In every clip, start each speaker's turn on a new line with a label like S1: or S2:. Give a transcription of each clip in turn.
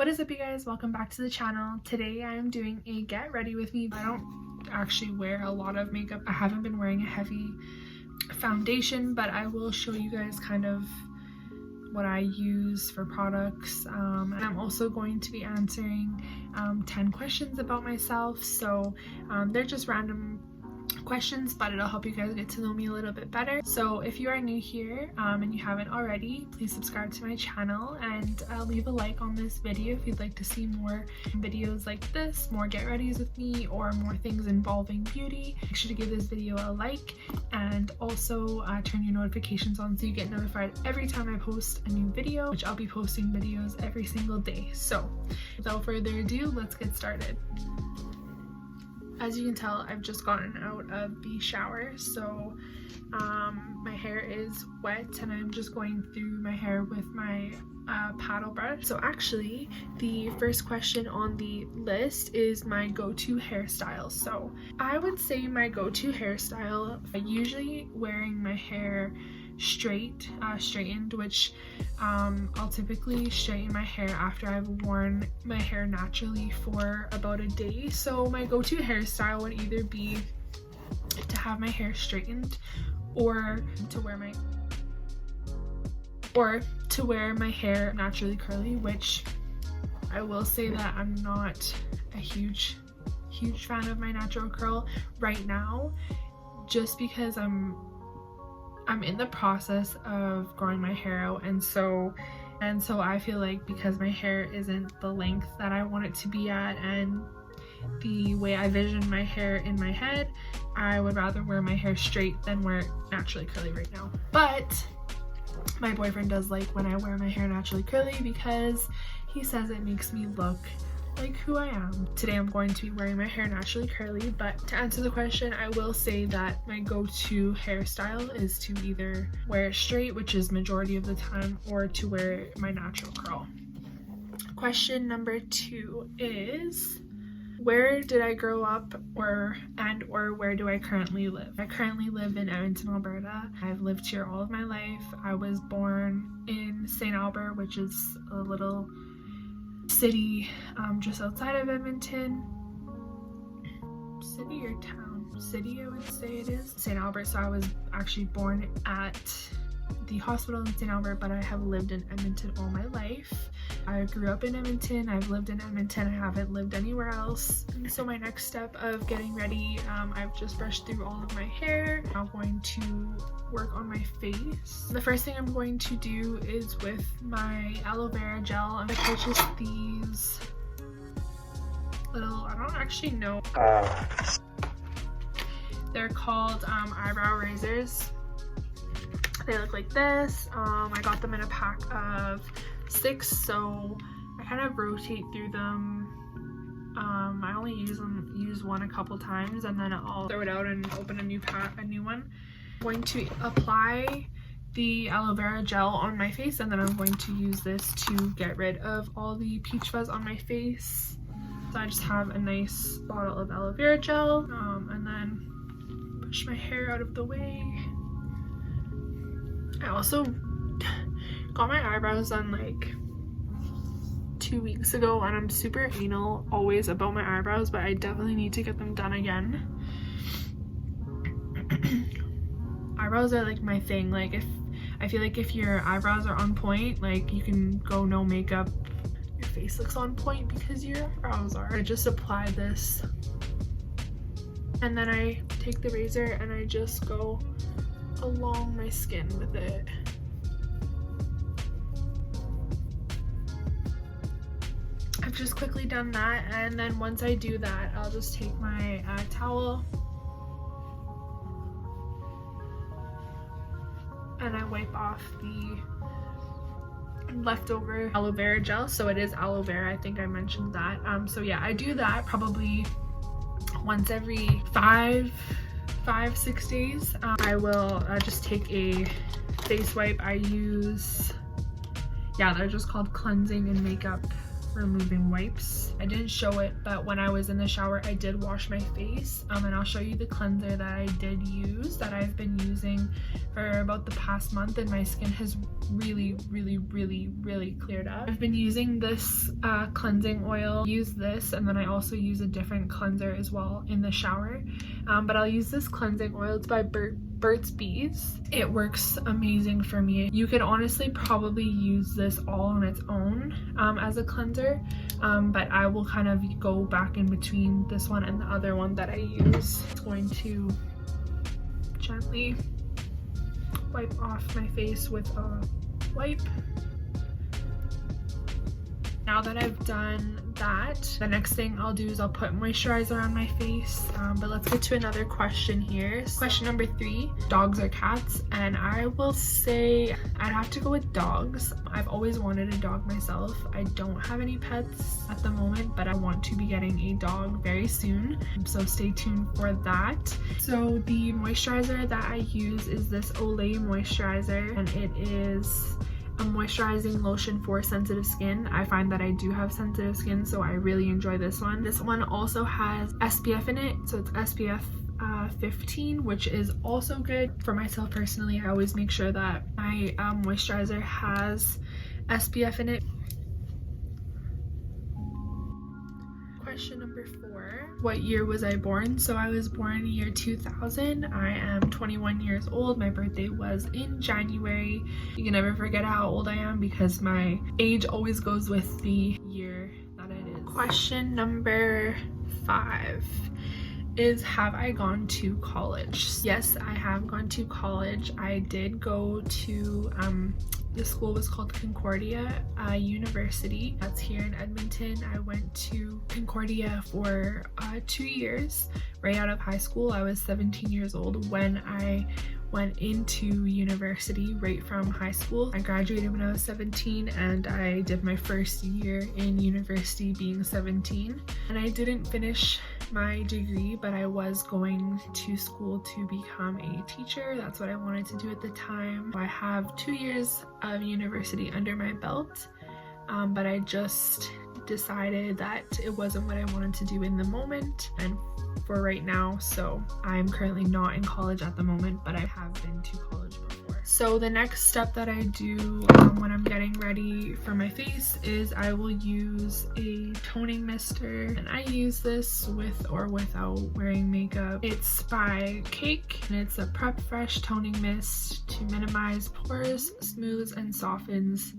S1: What is up, you guys? Welcome back to the channel. Today I am doing a get ready with me. I don't actually wear a lot of makeup. I haven't been wearing a heavy foundation, but I will show you guys kind of what I use for products. And I'm also going to be answering 10 questions about myself. So they're just random questions, but it'll help you guys get to know me a little bit better. So if you are new here and you haven't already, please subscribe to my channel and leave a like on this video if you'd like to see more videos like this, more get readies with me, or more things involving beauty. Make sure to give this video a like and also turn your notifications on so you get notified every time I post a new video, which I'll be posting videos every single day. So without further ado, let's get started. As you can tell, I've just gotten out of the shower, so my hair is wet and I'm just going through my hair with my paddle brush. So actually, the first question on the list is my go-to hairstyle. So I would say my go-to hairstyle, usually wearing my hair straightened, which I'll typically straighten my hair after I've worn my hair naturally for about a day. So my go-to hairstyle would either be to have my hair straightened or to wear my hair naturally curly, which I will say that I'm not a huge fan of my natural curl right now, just because I'm in the process of growing my hair out, and so I feel like because my hair isn't the length that I want it to be at and the way I vision my hair in my head, I would rather wear my hair straight than wear it naturally curly right now. But my boyfriend does like when I wear my hair naturally curly because he says it makes me look like who I am. Today I'm going to be wearing my hair naturally curly, but to answer the question, I will say that my go-to hairstyle is to either wear it straight, which is majority of the time, or to wear my natural curl. Question number 2 is, where did I grow up or where do I currently live? I currently live in Edmonton, Alberta. I've lived here all of my life. I was born in St. Albert, which is a little city just outside of Edmonton. City or town? City, I would say it is. St. Albert. So I was actually born at the hospital in St. Albert, but I have lived in Edmonton all my life. I grew up in Edmonton. I've lived in Edmonton. I haven't lived anywhere else. And so my next step of getting ready, I've just brushed through all of my hair. I'm going to work on my face. The first thing I'm going to do is with my aloe vera gel. I purchased these little, I don't actually know. They're called eyebrow razors. They look like this. I got them in a pack of 6, so I kind of rotate through them. I only use one a couple times, and then I'll throw it out and open a new one. I'm going to apply the aloe vera gel on my face, and then I'm going to use this to get rid of all the peach fuzz on my face. So I just have a nice bottle of aloe vera gel, and then push my hair out of the way. I also got my eyebrows done like 2 weeks ago, and I'm super anal always about my eyebrows, but I definitely need to get them done again. Eyebrows are like my thing. Like, I feel like if your eyebrows are on point, like, you can go no makeup, your face looks on point because your eyebrows are. I just apply this, and then I take the razor and I just go along my skin with it. I've just quickly done that, and then once I do that, I'll just take my towel and I wipe off the leftover aloe vera gel. So it is aloe vera, I think I mentioned that. So yeah, I do that probably once every 5-6 days. I will just take a face wipe. I use, yeah, they're just called cleansing and makeup removing wipes. I didn't show it, but when I was in the shower I did wash my face, and I'll show you the cleanser that I did use, that I've been using for about the past month, and my skin has really cleared up. I've been using this cleansing oil. Use this, and then I also use a different cleanser as well in the shower, but I'll use this cleansing oil. It's by Burt's Bees. It works amazing for me. You could honestly probably use this all on its own as a cleanser, but I will kind of go back in between this one and the other one that I use. It's going to gently wipe off my face with a wipe. Now that I've done that, the next thing I'll do is I'll put moisturizer on my face, but let's get to another question here. Question number 3, dogs or cats? And I will say I'd have to go with dogs. I've always wanted a dog myself. I don't have any pets at the moment, but I want to be getting a dog very soon, so stay tuned for that. So the moisturizer that I use is this Olay moisturizer, and it is a moisturizing lotion for sensitive skin. I find that I do have sensitive skin, so I really enjoy this one. This one also has SPF in it, so it's SPF 15, which is also good. For myself personally, I always make sure that my moisturizer has SPF in it. Question number 4, what year was I born? So I was born year 2000. I am 21 years old. My birthday was in January. You can never forget how old I am because my age always goes with the year that it is. Question number 5 is, have I gone to college? Yes, I have gone to college. I did go to the school was called Concordia University. That's here in Edmonton. I went to Concordia for 2 years. Right out of high school, I was 17 years old when I went into university right from high school. I graduated when I was 17, and I did my first year in university being 17. And I didn't finish my degree, but I was going to school to become a teacher. That's what I wanted to do at the time. I have 2 years of university under my belt, but I just decided that it wasn't what I wanted to do in the moment and for right now, so I'm currently not in college at the moment, but I have been to college before. So the next step that I do when I'm getting ready for my face is I will use a toning mister, and I use this with or without wearing makeup. It's by Cake, and it's a Prep Fresh toning mist to minimize pores, smooths, and softens,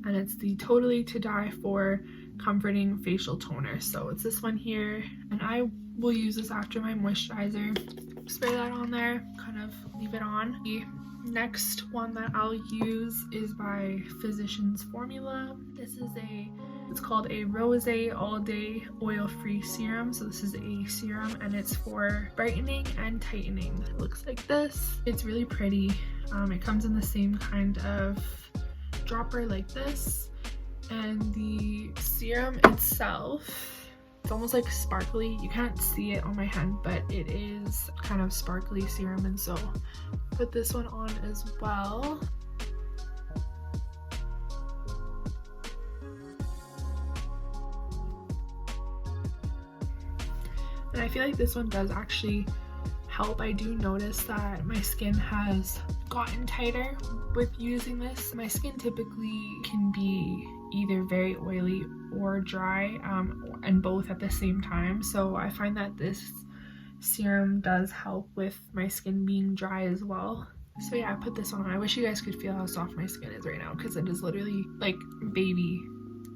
S1: and it's the Totally to Die For comforting facial toner. So it's this one here, and I will use this after my moisturizer. Spray that on there, kind of leave it on. The next one that I'll use is by Physicians Formula. This is it's called a Rose All Day Oil Free Serum. So this is a serum, and it's for brightening and tightening. It looks like this. It's really pretty. It comes in the same kind of dropper like this, and the serum itself, it's almost like sparkly. You can't see it on my hand, but it is kind of sparkly serum, and so put this one on as well. And I feel like this one does actually help. I do notice that my skin has gotten tighter with using this. My skin typically can be either very oily or dry, and both at the same time, so I find that this serum does help with my skin being dry as well. So yeah, I put this on. I wish you guys could feel how soft my skin is right now, because it is literally like baby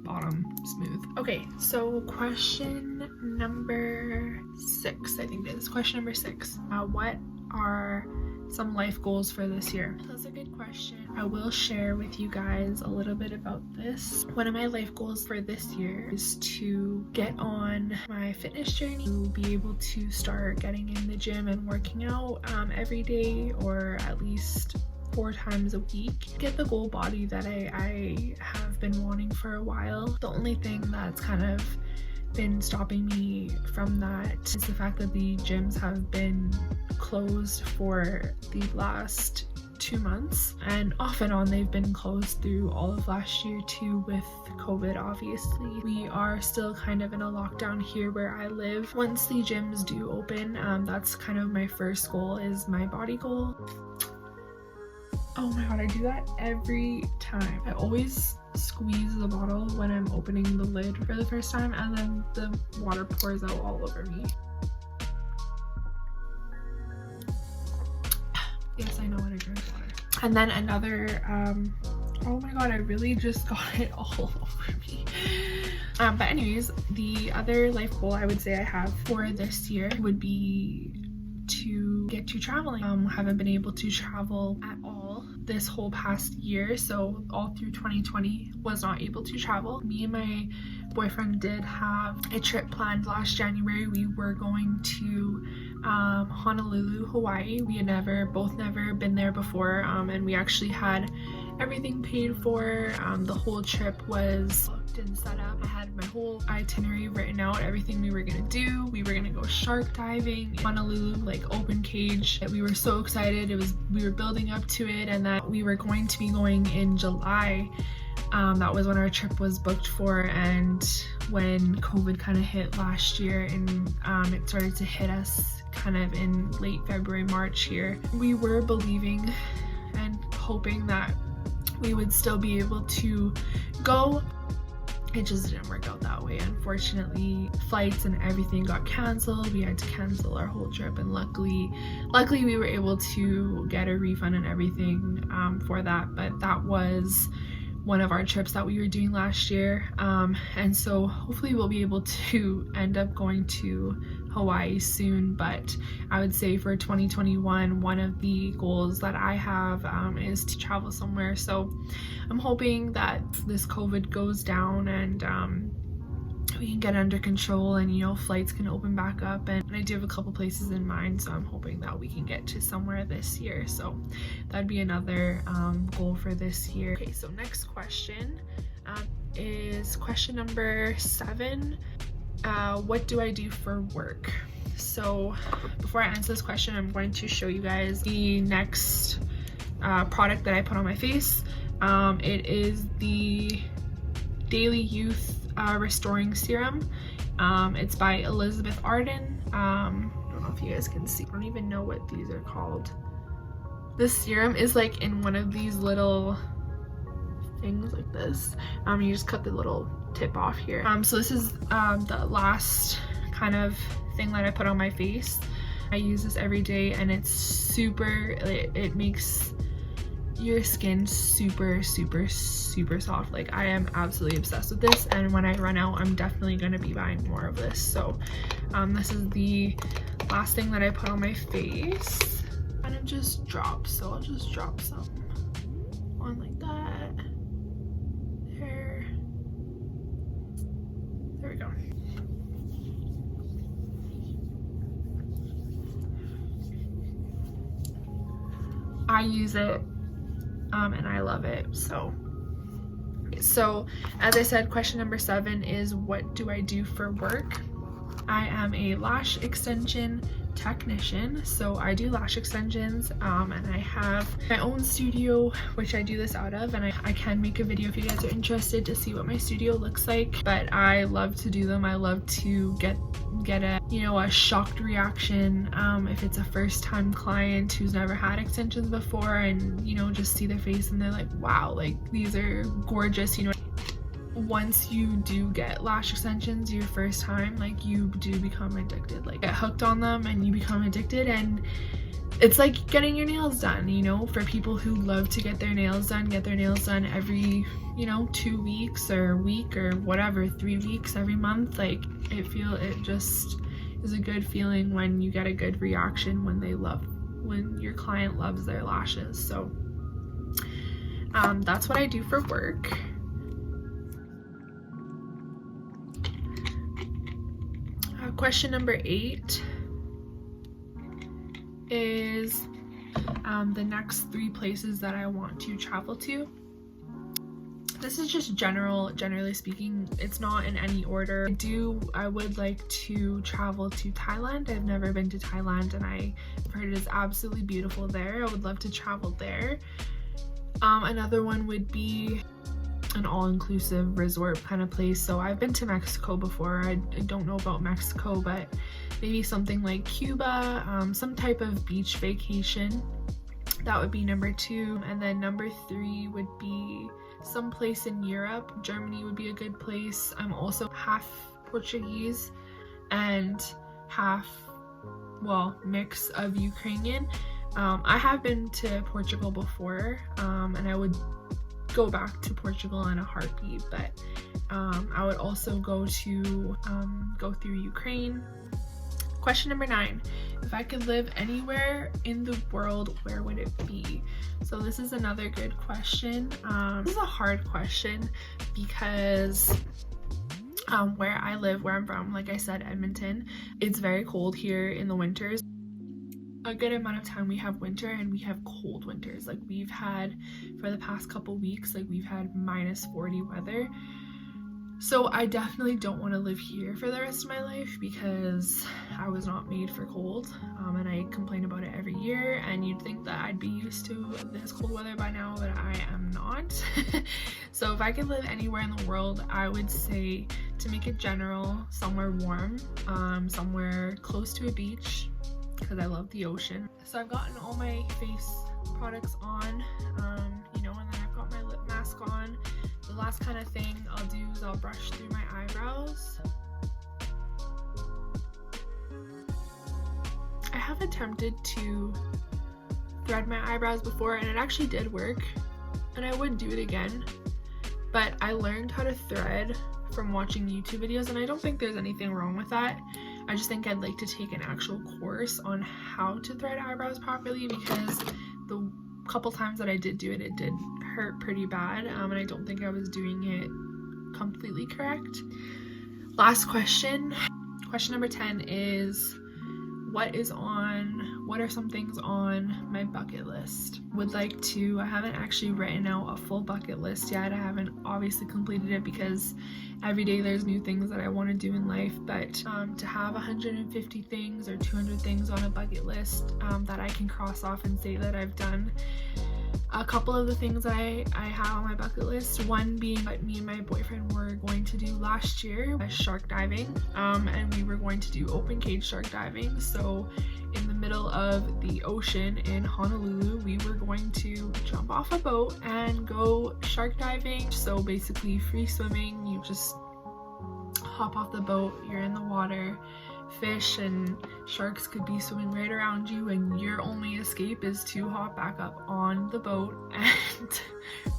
S1: bottom smooth. Okay, so question number 6, I think it is. Question number 6. What are some life goals for this year? That's a good question. I will share with you guys a little bit about this. One of my life goals for this year is to get on my fitness journey, to be able to start getting in the gym and working out every day, or at least 4 times a week. Get the goal body that I have been wanting for a while. The only thing that's kind of been stopping me from that is the fact that the gyms have been closed for the last 2 months, and off and on they've been closed through all of last year too with COVID. Obviously we are still kind of in a lockdown here where I live. Once the gyms do open, that's kind of my first goal, is my body goal. Oh my god, I do that every time. I always squeeze the bottle when I'm opening the lid for the first time, and then the water pours out all over me. Yes, I know how to drink water. And then another, oh my god, I really just got it all over me. But anyways, the other life goal I would say I have for this year would be to get to traveling. Haven't been able to travel at all this whole past year, so all through 2020 was not able to travel. Me and my boyfriend did have a trip planned last January. We were going to Honolulu, Hawaii. We had both never been there before, and we actually had everything paid for. The whole trip was booked and set up. I had my whole itinerary written out, everything we were gonna do. We were gonna go shark diving in Honolulu, like open cage. We were so excited. We were building up to it, and that we were going to be going in July. That was when our trip was booked for, and when COVID kind of hit last year, and it started to hit us kind of in late February, March here. We were believing and hoping that we would still be able to go. It just didn't work out that way. Unfortunately, flights and everything got canceled. We had to cancel our whole trip, and luckily we were able to get a refund and everything for that. But that was one of our trips that we were doing last year, and so hopefully we'll be able to end up going to Hawaii soon. But I would say for 2021, one of the goals that I have is to travel somewhere. So I'm hoping that this COVID goes down and we can get under control, and you know, flights can open back up, and I do have a couple places in mind, so I'm hoping that we can get to somewhere this year. So that'd be another goal for this year. Okay, so next question is question number 7. What do I do for work? So before I answer this question, I'm going to show you guys the next product that I put on my face. It is the Daily Youth Restoring Serum. It's by Elizabeth Arden. I don't know if you guys can see. I don't even know what these are called. This serum is like in one of these little things like this. You just cut the little tip off here. So this is the last kind of thing that I put on my face. I use this every day, and it's super, it makes your skin super soft. Like, I am absolutely obsessed with this, and when I run out, I'm definitely going to be buying more of this. So this is the last thing that I put on my face, and it just drops. So I'll just drop some on like that. There we go. I use it and I love it. So as I said, question number 7 is, what do I do for work? I am a lash extension technician, so I do lash extensions, and I have my own studio which I do this out of, and I can make a video if you guys are interested to see what my studio looks like. But I love to do them. I love to get a, you know, a shocked reaction if it's a first-time client who's never had extensions before, and you know, just see their face and they're like, wow, like these are gorgeous, you know. Once you do get lash extensions your first time, like, you do become addicted. Like, get hooked on them and you become addicted, and it's like getting your nails done, you know. For people who love to get their nails done every, you know, 2 weeks or a week or whatever, 3 weeks, every month. Like, it just is a good feeling when you get a good reaction when your client loves their lashes. So that's what I do for work. Question number 8 is the next 3 places that I want to travel to. This is just generally speaking. It's not in any order. I would like to travel to Thailand. I've never been to Thailand and I've heard it is absolutely beautiful there. I would love to travel there. Another one would be an all-inclusive resort kind of place. So I've been to Mexico before. I don't know about Mexico, but maybe something like Cuba, some type of beach vacation. That would be number 2. And then number 3 would be some place in Europe. Germany would be a good place. I'm also half Portuguese and half, well, mix of Ukrainian. I have been to Portugal before, and I would go back to Portugal in a heartbeat, but I would also go through Ukraine. Question number 9. If I could live anywhere in the world, where would it be? So this is another good question. This is a hard question because where I live, where I'm from, like I said, Edmonton, it's very cold here in the winters. A good amount of time we have winter, and we have cold winters. Like we've had for the past couple weeks, like we've had -40 weather. So I definitely don't want to live here for the rest of my life because I was not made for cold, and I complain about it every year, and you'd think that I'd be used to this cold weather by now, but I am not. So if I could live anywhere in the world, I would say, to make it general, somewhere warm, somewhere close to a beach, because I love the ocean. So I've gotten all my face products on, and then I've got my lip mask on. The last kind of thing I'll do is I'll brush through my eyebrows. I have attempted to thread my eyebrows before, and it actually did work, and I would do it again, but I learned how to thread from watching YouTube videos, and I don't think there's anything wrong with that. I just think I'd like to take an actual course on how to thread eyebrows properly, because the couple times that I did do it, it did hurt pretty bad, and I don't think I was doing it completely correct. Last question. Question number 10 is, what are some things on my bucket list? I haven't actually written out a full bucket list yet. I haven't obviously completed it because every day there's new things that I want to do in life, but to have 150 things or 200 things on a bucket list that I can cross off and say that I've done. A couple of the things that I have on my bucket list, one being what me and my boyfriend were going to do last year, shark diving, and we were going to do open cage shark diving. So in the middle of the ocean in Honolulu, we were going to jump off a boat and go shark diving. So basically free swimming, you just hop off the boat, you're in the water, fish and sharks could be swimming right around you, and your only escape is to hop back up on the boat and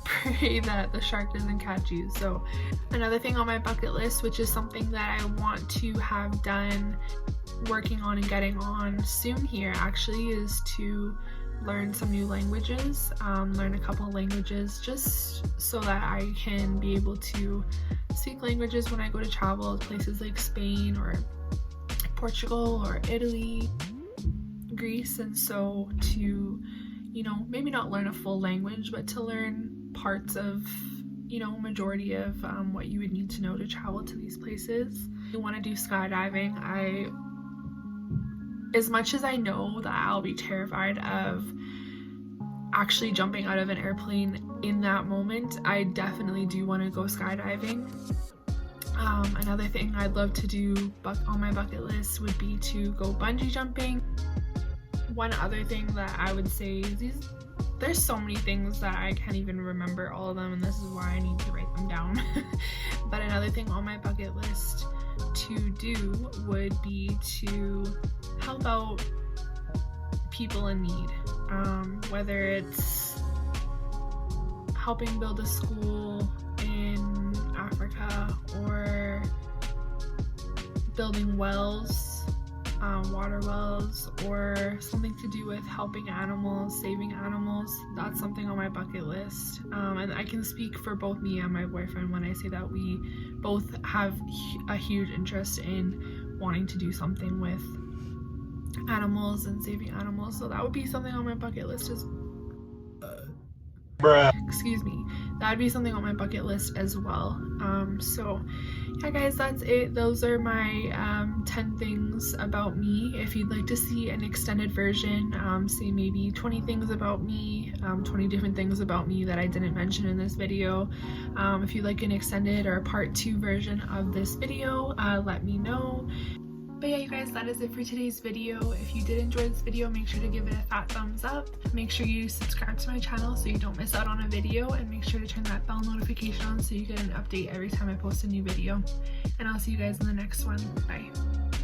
S1: pray that the shark doesn't catch you. So another thing on my bucket list, which is something that I want to have done, working on and getting on soon here actually, is to learn some new languages, learn a couple of languages, just so that I can be able to speak languages when I go to travel to places like Spain or Portugal or Italy, Greece. And so to, maybe not learn a full language, but to learn parts of, majority of what you would need to know to travel to these places. I want to do skydiving. As much as I know that I'll be terrified of actually jumping out of an airplane in that moment, I definitely do want to go skydiving. Another thing I'd love to do on my bucket list would be to go bungee jumping. One other thing that I would say is there's so many things that I can't even remember all of them, and this is why I need to write them down. But another thing on my bucket list to do would be to help out people in need, whether it's helping build a school in Africa or building wells, water wells, or something to do with helping animals, saving animals. That's something on my bucket list, and I can speak for both me and my boyfriend when I say that we both have a huge interest in wanting to do something with animals and saving animals. So that would be something on my bucket list. Excuse me. that'd be something on my bucket list as well. So yeah guys, that's it. Those are my 10 things about me. If you'd like to see an extended version, say maybe 20 things about me, 20 different things about me that I didn't mention in this video, if you'd like an extended or a part 2 version of this video, let me know. But yeah, you guys, that is it for today's video. If you did enjoy this video, make sure to give it a fat thumbs up. Make sure you subscribe to my channel so you don't miss out on a video, and make sure to turn that bell notification on so you get an update every time I post a new video. And I'll see you guys in the next one. Bye.